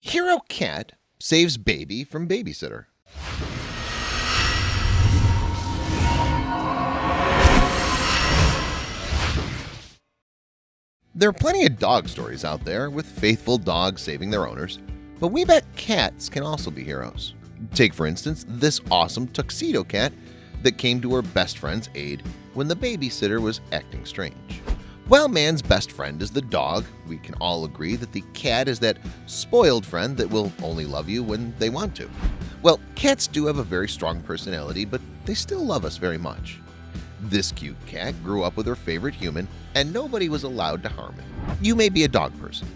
Hero cat saves baby from babysitter. There are plenty of dog stories out there with faithful dogs saving their owners, but we bet cats can also be heroes. Take, for instance, this awesome tuxedo cat that came to her best friend's aid when the babysitter was acting strange. While man's best friend is the dog, we can all agree that the cat is that spoiled friend that will only love you when they want to. Well, cats do have a very strong personality, but they still love us very much. This cute cat grew up with her favorite human, and nobody was allowed to harm it. You may be a dog person,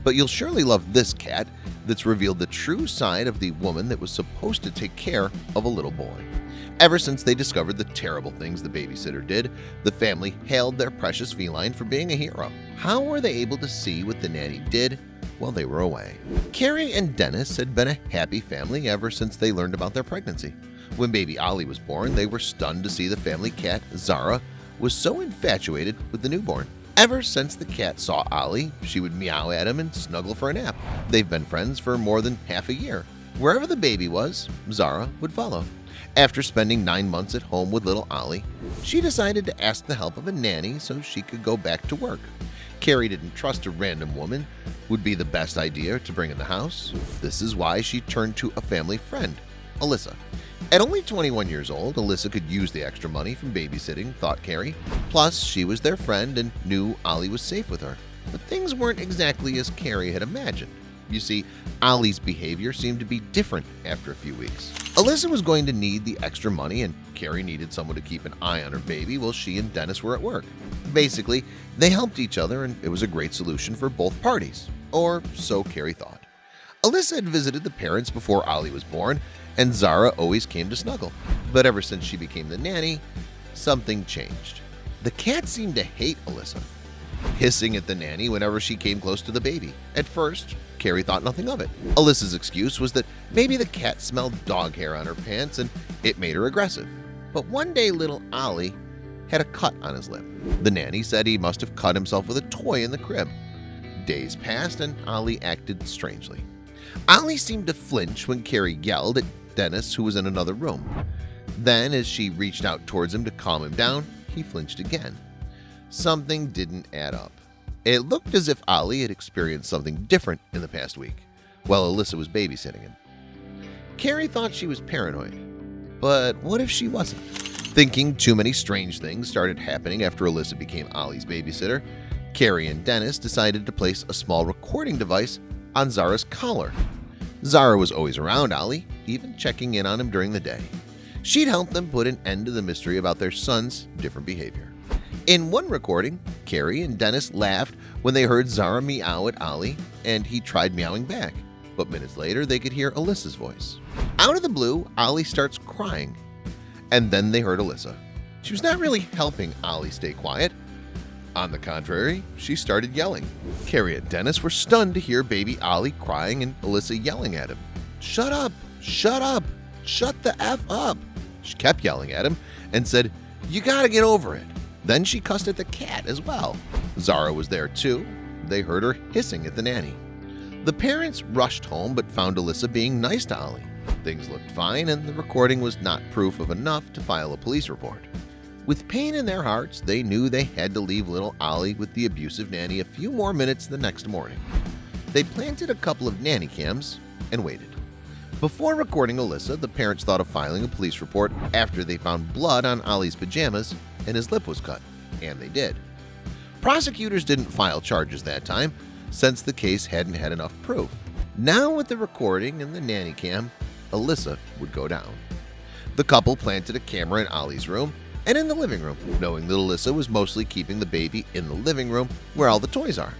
but you'll surely love this cat that's revealed the true side of the woman that was supposed to take care of a little boy. Ever since they discovered the terrible things the babysitter did, the family hailed their precious feline for being a hero. How were they able to see what the nanny did while they were away? Carrie and Dennis had been a happy family ever since they learned about their pregnancy. When baby Ollie was born, they were stunned to see the family cat, Zara, was so infatuated with the newborn. Ever since the cat saw Ollie, she would meow at him and snuggle for a nap. They've been friends for more than half a year. Wherever the baby was, Zara would follow. After spending 9 months at home with little Ollie, she decided to ask the help of a nanny so she could go back to work. Carrie didn't trust a random woman would be the best idea to bring in the house. This is why she turned to a family friend, Alyssa. At only 21 years old, Alyssa could use the extra money from babysitting, thought Carrie. Plus, she was their friend and knew Ollie was safe with her. But things weren't exactly as Carrie had imagined. You see, Ollie's behavior seemed to be different after a few weeks. Alyssa was going to need the extra money, and Carrie needed someone to keep an eye on her baby while she and Dennis were at work. Basically, they helped each other, and it was a great solution for both parties. Or so Carrie thought. Alyssa had visited the parents before Ollie was born, and Zara always came to snuggle. But ever since she became the nanny, something changed. The cat seemed to hate Alyssa, hissing at the nanny whenever she came close to the baby. At first, Carrie thought nothing of it. Alyssa's excuse was that maybe the cat smelled dog hair on her pants and it made her aggressive. But one day little Ollie had a cut on his lip. The nanny said he must have cut himself with a toy in the crib. Days passed and Ollie acted strangely. Ollie seemed to flinch when Carrie yelled at Dennis, who was in another room. Then, as she reached out towards him to calm him down, he flinched again. Something didn't add up. It looked as if Ollie had experienced something different in the past week, while Alyssa was babysitting him. Carrie thought she was paranoid, but what if she wasn't? Thinking too many strange things started happening after Alyssa became Ollie's babysitter, Carrie and Dennis decided to place a small recording device on Zara's collar. Zara was always around Ollie, even checking in on him during the day. She'd help them put an end to the mystery about their son's different behavior. In one recording, Carrie and Dennis laughed when they heard Zara meow at Ollie, and he tried meowing back. But minutes later, they could hear Alyssa's voice. Out of the blue, Ollie starts crying, and then they heard Alyssa. She was not really helping Ollie stay quiet. On the contrary, she started yelling. Carrie and Dennis were stunned to hear baby Ollie crying and Alyssa yelling at him. "Shut up! Shut up! Shut the F up!" She kept yelling at him and said, "You gotta get over it." Then she cussed at the cat as well. Zara was there too. They heard her hissing at the nanny. The parents rushed home but found Alyssa being nice to Ollie. Things looked fine and the recording was not proof of enough to file a police report. With pain in their hearts, they knew they had to leave little Ollie with the abusive nanny a few more minutes the next morning. They planted a couple of nanny cams and waited. Before recording Alyssa, the parents thought of filing a police report after they found blood on Ollie's pajamas and his lip was cut, and they did. Prosecutors didn't file charges that time since the case hadn't had enough proof. Now with the recording and the nanny cam, Alyssa would go down. The couple planted a camera in Ollie's room and in the living room, knowing that Alyssa was mostly keeping the baby in the living room where all the toys are.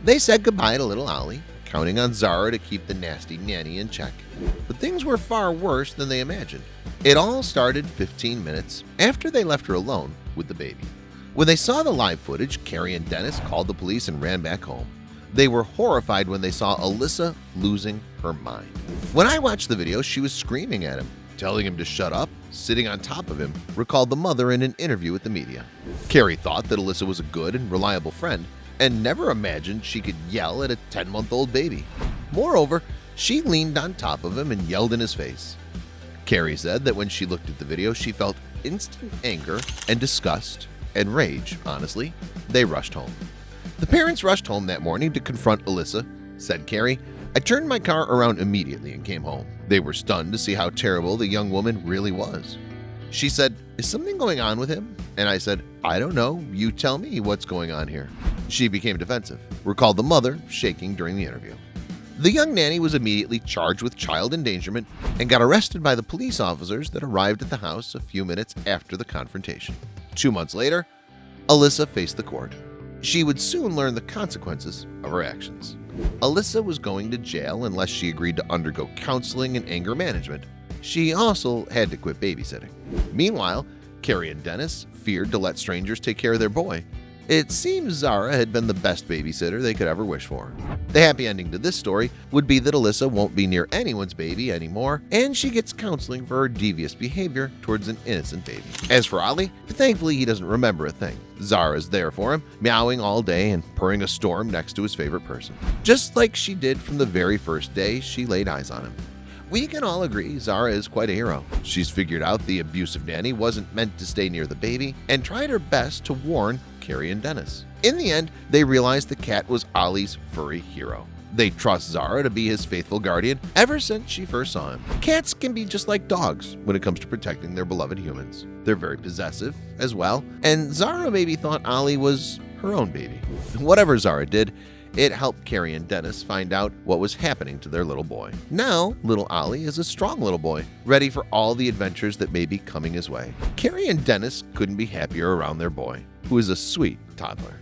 They said goodbye to little Ollie, counting on Zara to keep the nasty nanny in check. But things were far worse than they imagined. It all started 15 minutes after they left her alone with the baby. When they saw the live footage, Carrie and Dennis called the police and ran back home. They were horrified when they saw Alyssa losing her mind. When I watched the video, she was screaming at him, telling him to shut up, sitting on top of him, recalled the mother in an interview with the media. Carrie thought that Alyssa was a good and reliable friend and never imagined she could yell at a 10-month-old baby. Moreover, She leaned on top of him and yelled in his face. Carrie said that when she looked at the video, she felt instant anger and disgust and rage. Honestly, they rushed home. The parents rushed home that morning to confront Alyssa. Said Carrie, "I turned my car around immediately and came home. They were stunned to see how terrible the young woman really was." She said, "Is something going on with him?" And I said, "I don't know. You tell me what's going on here." She became defensive, recalled the mother shaking during the interview. The young nanny was immediately charged with child endangerment and got arrested by the police officers that arrived at the house a few minutes after the confrontation. 2 months later, Alyssa faced the court. She would soon learn the consequences of her actions. Alyssa was going to jail unless she agreed to undergo counseling and anger management. She also had to quit babysitting. Meanwhile, Carrie and Dennis feared to let strangers take care of their boy. It seems Zara had been the best babysitter they could ever wish for. The happy ending to this story would be that Alyssa won't be near anyone's baby anymore, and she gets counseling for her devious behavior towards an innocent baby. As for Ollie, thankfully he doesn't remember a thing. Zara is there for him, meowing all day and purring a storm next to his favorite person, just like she did from the very first day she laid eyes on him. We can all agree Zara is quite a hero. She's figured out the abusive nanny wasn't meant to stay near the baby and tried her best to warn Carrie and Dennis. In the end, they realized the cat was Ollie's furry hero. They trust Zara to be his faithful guardian ever since she first saw him. Cats can be just like dogs when it comes to protecting their beloved humans. They're very possessive as well, and Zara maybe thought Ollie was her own baby. Whatever Zara did, it helped Carrie and Dennis find out what was happening to their little boy. Now, little Ollie is a strong little boy, ready for all the adventures that may be coming his way. Carrie and Dennis couldn't be happier around their boy, who is a sweet toddler.